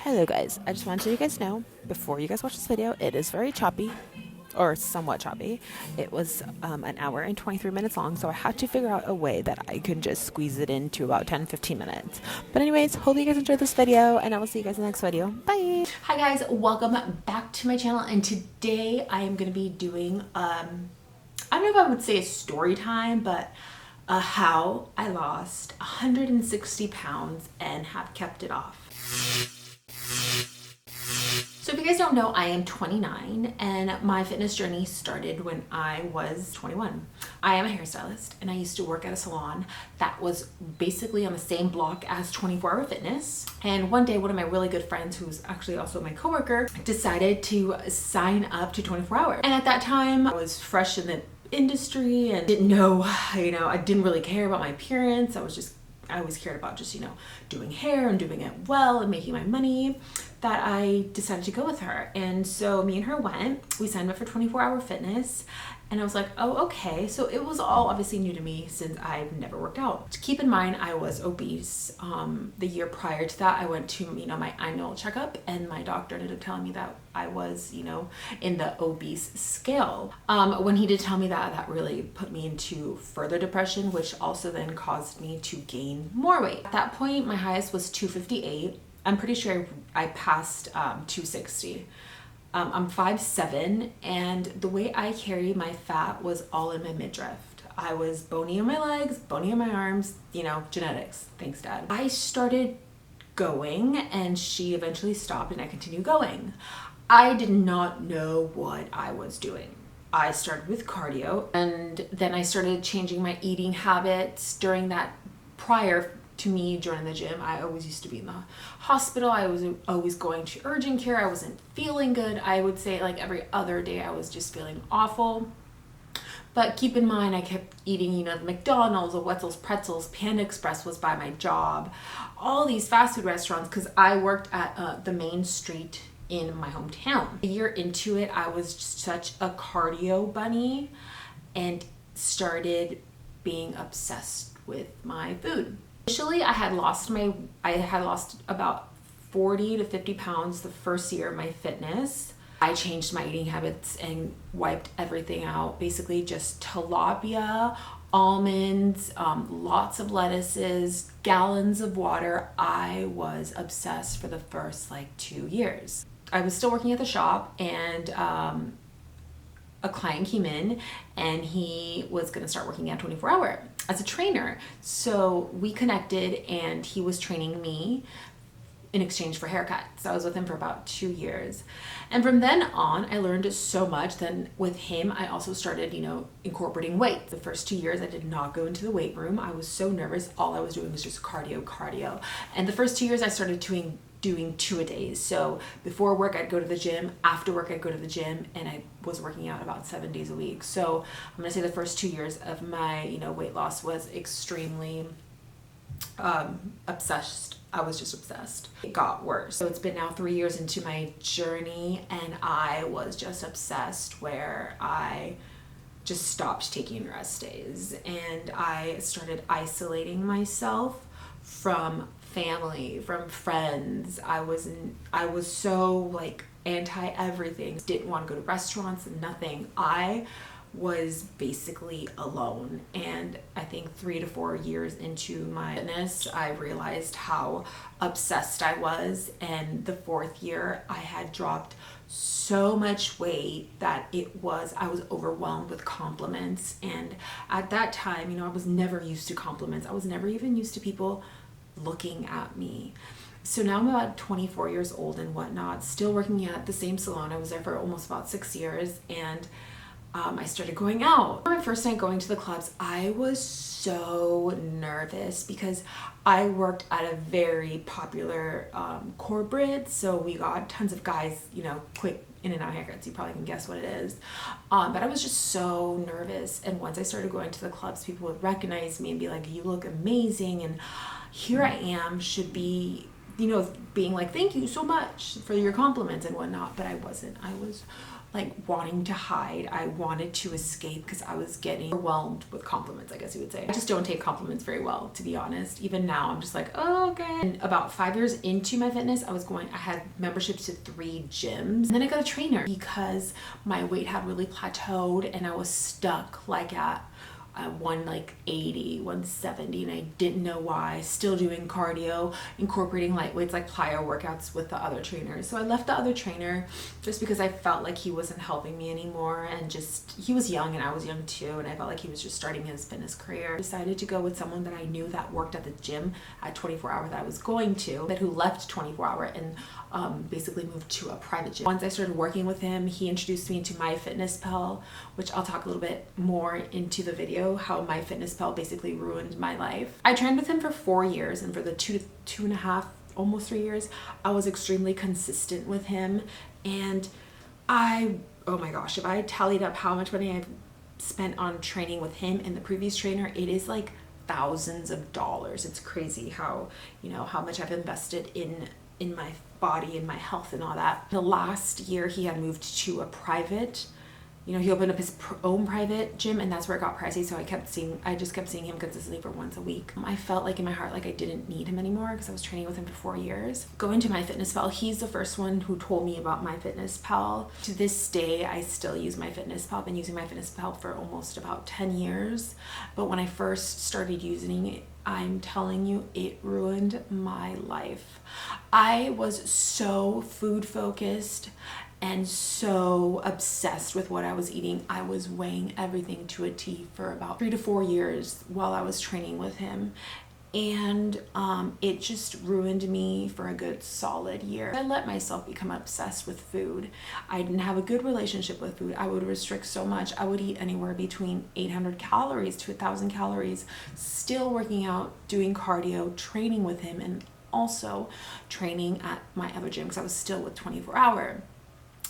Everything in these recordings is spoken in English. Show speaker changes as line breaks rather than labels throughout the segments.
Hello guys, I just wanted to let you guys know, before you guys watch this video, it is very choppy, or somewhat choppy. It was an hour and 23 minutes long, so I had to figure out a way that I could just squeeze it into about 10-15 minutes. But anyways, hope you guys enjoyed this video, and I will see you guys in the next video. Bye!
Hi guys, welcome back to my channel, and today I am going to be doing, I don't know if I would say a story time, but how I lost 160 pounds and have kept it off. So if you guys don't know, I am 29 and my fitness journey started when I was 21. I am a hairstylist and I used to work at a salon that was basically on the same block as 24 Hour Fitness. And one day, one of my really good friends, who's actually also my coworker, decided to sign up to 24 Hour. And at that time, I was fresh in the industry and didn't know, I didn't really care about my appearance. I always cared about just, doing hair and doing it well and making my money, that I decided to go with her. And so me and her went, we signed up for 24 Hour Fitness, and I was like, oh, okay. So it was all obviously new to me since I've never worked out. Keep in mind, I was obese. The year prior to that, I went to, my annual checkup, and my doctor ended up telling me that I was, in the obese scale. When he did tell me that, that really put me into further depression, which also then caused me to gain more weight. At that point, my highest was 258. I'm pretty sure I passed 260. I'm 5'7", and the way I carried my fat was all in my midriff. I was bony in my legs, bony in my arms, genetics. Thanks, Dad. I started going, and she eventually stopped, and I continued going. I did not know what I was doing. I started with cardio, and then I started changing my eating habits during that. Prior to me joining the gym, I always used to be in the hospital. I was always going to urgent care. I wasn't feeling good. I would say like every other day I was just feeling awful. But keep in mind, I kept eating, the McDonald's, the Wetzel's Pretzels, Panda Express was by my job, all these fast food restaurants, because I worked at the main street in my hometown. A year into it, I was just such a cardio bunny and started being obsessed with my food. Initially, I had lost about 40 to 50 pounds the first year of my fitness. I changed my eating habits and wiped everything out. Basically just tilapia, almonds, lots of lettuces, gallons of water. I was obsessed for the first 2 years. I was still working at the shop, and a client came in and he was going to start working at 24 Hour as a trainer. So we connected, and he was training me in exchange for haircuts. I was with him for about 2 years. And from then on, I learned so much. Then with him, I also started, incorporating weight. The first 2 years, I did not go into the weight room. I was so nervous. All I was doing was just cardio. And the first 2 years, I started doing 2-a-days. So before work, I'd go to the gym. After work, I'd go to the gym, and I was working out about 7 days a week. So I'm gonna say the first 2 years of my, weight loss was extremely obsessed. I was just obsessed. It got worse. So it's been now 3 years into my journey, and I was just obsessed, where I just stopped taking rest days, and I started isolating myself from family, from friends. I was so anti everything. Didn't want to go to restaurants, nothing. I was basically alone. And I think 3 to 4 years into my fitness, I realized how obsessed I was. And the 4th year, I had dropped so much weight that I was overwhelmed with compliments. And at that time, I was never used to compliments. I was never even used to people looking at me. So now I'm about 24 years old and whatnot, still working at the same salon. I was there for almost about 6 years, and I started going out. My first night going to the clubs, I was so nervous because I worked at a very popular corporate, so we got tons of guys, quick in and out haircuts. You probably can guess what it is. But I was just so nervous. And once I started going to the clubs, people would recognize me and be like, you look amazing. And here I am, should be you know, being like, thank you so much for your compliments and whatnot, but I wasn't. I was like wanting to hide. I wanted to escape because I was getting overwhelmed with compliments, I guess you would say. I just don't take compliments very well, to be honest. Even now, I'm just like, oh, okay. And about 5 years into my fitness, I had memberships to 3 gyms. And then I got a trainer because my weight had really plateaued and I was stuck like at 180, 170, and I didn't know why. Still doing cardio, incorporating light weights like plyo workouts with the other trainers. So I left the other trainer just because I felt like he wasn't helping me anymore, and just he was young and I was young too, and I felt like he was just starting his fitness career. I decided to go with someone that I knew that worked at the gym at 24 Hour that I was going to, but who left 24 Hour and basically moved to a private gym. Once I started working with him, he introduced me to MyFitnessPal, which I'll talk a little bit more into the video, how MyFitnessPal basically ruined my life. I trained with him for 4 years, and for the 2.5, almost 3 years, I was extremely consistent with him. And oh my gosh, if I tallied up how much money I've spent on training with him and the previous trainer, it is like thousands of dollars. It's crazy how, you know, how much I've invested in my body and my health and all that. The last year he had moved to a private, you know, he opened up his own private gym, and that's where it got pricey. So I just kept seeing him consistently for once a week. I felt like in my heart like I didn't need him anymore because I was training with him for 4 years. Going to MyFitnessPal, he's the first one who told me about MyFitnessPal. To this day, I still use MyFitnessPal. I've been using MyFitnessPal for almost about 10 years. But when I first started using it, I'm telling you, it ruined my life. I was so food focused and so obsessed with what I was eating. I was weighing everything to a T for about 3 to 4 years while I was training with him. And it just ruined me for a good solid year. I let myself become obsessed with food. I didn't have a good relationship with food. I would restrict so much. I would eat anywhere between 800 calories to 1,000 calories, still working out, doing cardio, training with him, and also training at my other gym because I was still with 24 Hour.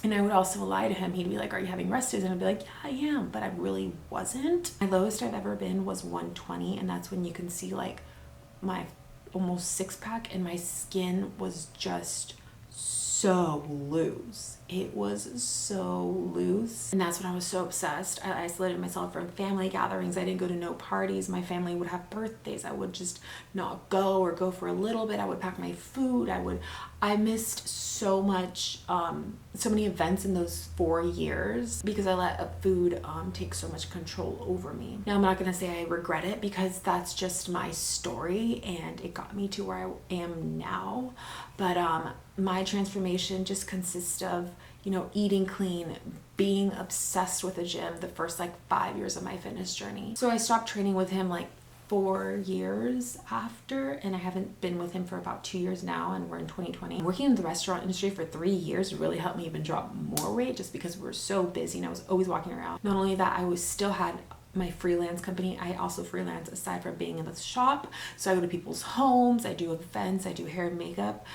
And I would also lie to him. He'd be like, are you having rest days? And I'd be like, yeah, I am, but I really wasn't. My lowest I've ever been was 120, and that's when you can see like my almost 6-pack, and my skin was just so loose. It was so loose. And that's when I was so obsessed. I isolated myself from family gatherings. I didn't go to no parties. My family would have birthdays. I would just not go, or go for a little bit. I would pack my food. I missed so much, so many events in those 4 years because I let food take so much control over me. Now, I'm not gonna say I regret it because that's just my story and it got me to where I am now. But my transformation just consists of, you know, eating clean, being obsessed with the gym the first like 5 years of my fitness journey. So I stopped training with him like 4 years after, and I haven't been with him for about 2 years now, and we're in 2020. Working in the restaurant industry for 3 years really helped me even drop more weight just because we were so busy and I was always walking around. Not only that, still had my freelance company. I also freelance aside from being in the shop. So I go to people's homes, I do events, I do hair and makeup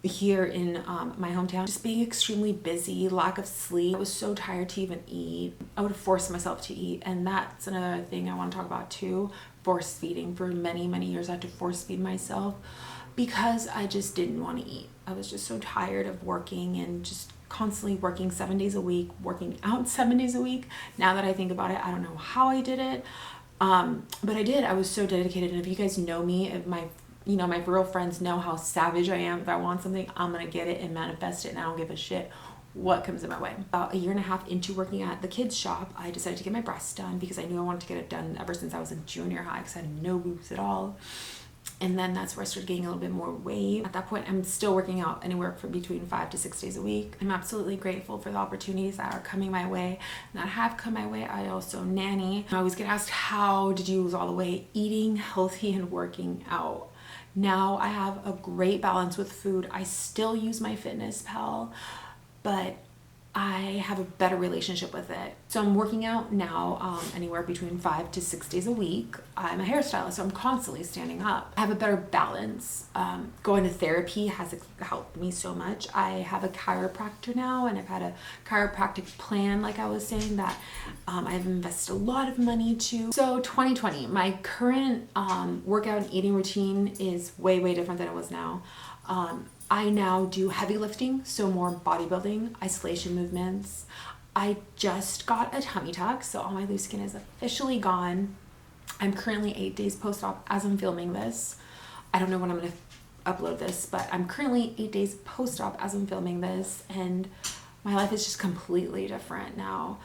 here in my hometown. Just being extremely busy, lack of sleep. I was so tired to even eat. I would force myself to eat, and that's another thing I want to talk about too. Force feeding. For many, many years I had to force feed myself because I just didn't want to eat. I was just so tired of working and just constantly working 7 days a week, working out 7 days a week. Now that I think about it, I don't know how I did it, but I did. I was so dedicated. And if you guys know me, if my real friends know how savage I am. If I want something, I'm gonna get it and manifest it, and I don't give a shit what comes in my way. About 1.5 years into working at the kids shop, I decided to get my breasts done because I knew I wanted to get it done ever since I was in junior high because I had no boobs at all. And then that's where I started getting a little bit more weight. At that point, I'm still working out anywhere from between 5 to 6 days a week. I'm absolutely grateful for the opportunities that are coming my way and that have come my way. I also nanny. I always get asked, how did you lose all the weight? Eating healthy and working out. Now I have a great balance with food. I still use MyFitnessPal, but I have a better relationship with it. So I'm working out now anywhere between 5 to 6 days a week. I'm a hairstylist, so I'm constantly standing up. I have a better balance. Going to therapy has helped me so much. I have a chiropractor now, and I've had a chiropractic plan, like I was saying, that I've invested a lot of money to. So 2020, my current workout and eating routine is way, way different than it was now. I now do heavy lifting, so more bodybuilding, isolation movements. I just got a tummy tuck, so all my loose skin is officially gone. I'm currently 8 days post-op as I'm filming this. I don't know when I'm going to upload this, but I'm currently 8 days post-op as I'm filming this, and my life is just completely different now.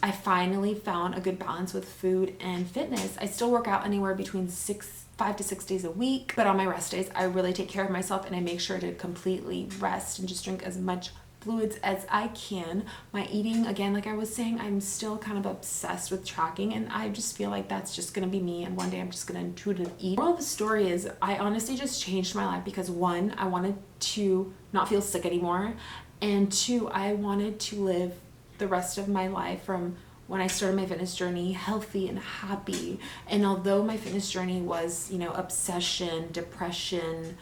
I finally found a good balance with food and fitness. I still work out anywhere between 5 to 6 days a week, but on my rest days, I really take care of myself and I make sure to completely rest and just drink as much fluids as I can. My eating, again, like I was saying, I'm still kind of obsessed with tracking, and I just feel like that's just gonna be me, and one day I'm just gonna intuitive eat. The moral of the story is I honestly just changed my life because one, I wanted to not feel sick anymore, and two, I wanted to live the rest of my life from when I started my fitness journey healthy and happy. And although my fitness journey was, you know, obsession, depression,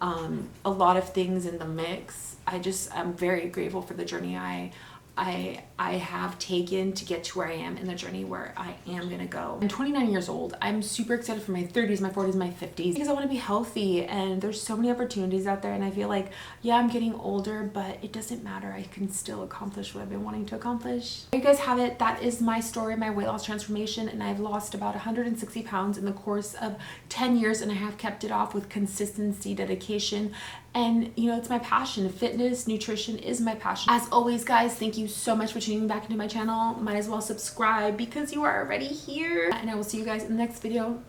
a lot of things in the mix, I'm very grateful for the journey I have taken to get to where I am in the journey where I am gonna go. I'm 29 years old. I'm super excited for my 30s, my 40s, my 50s because I want to be healthy, and there's so many opportunities out there, and I feel like, yeah, I'm getting older, but it doesn't matter. I can still accomplish what I've been wanting to accomplish. There you guys have it. That is my story, my weight loss transformation, and I've lost about 160 pounds in the course of 10 years, and I have kept it off with consistency, dedication, and you know, it's my passion. Fitness, nutrition is my passion. As always, guys, thank you so much for tuning back into my channel. Might as well subscribe because you are already here. And I will see you guys in the next video.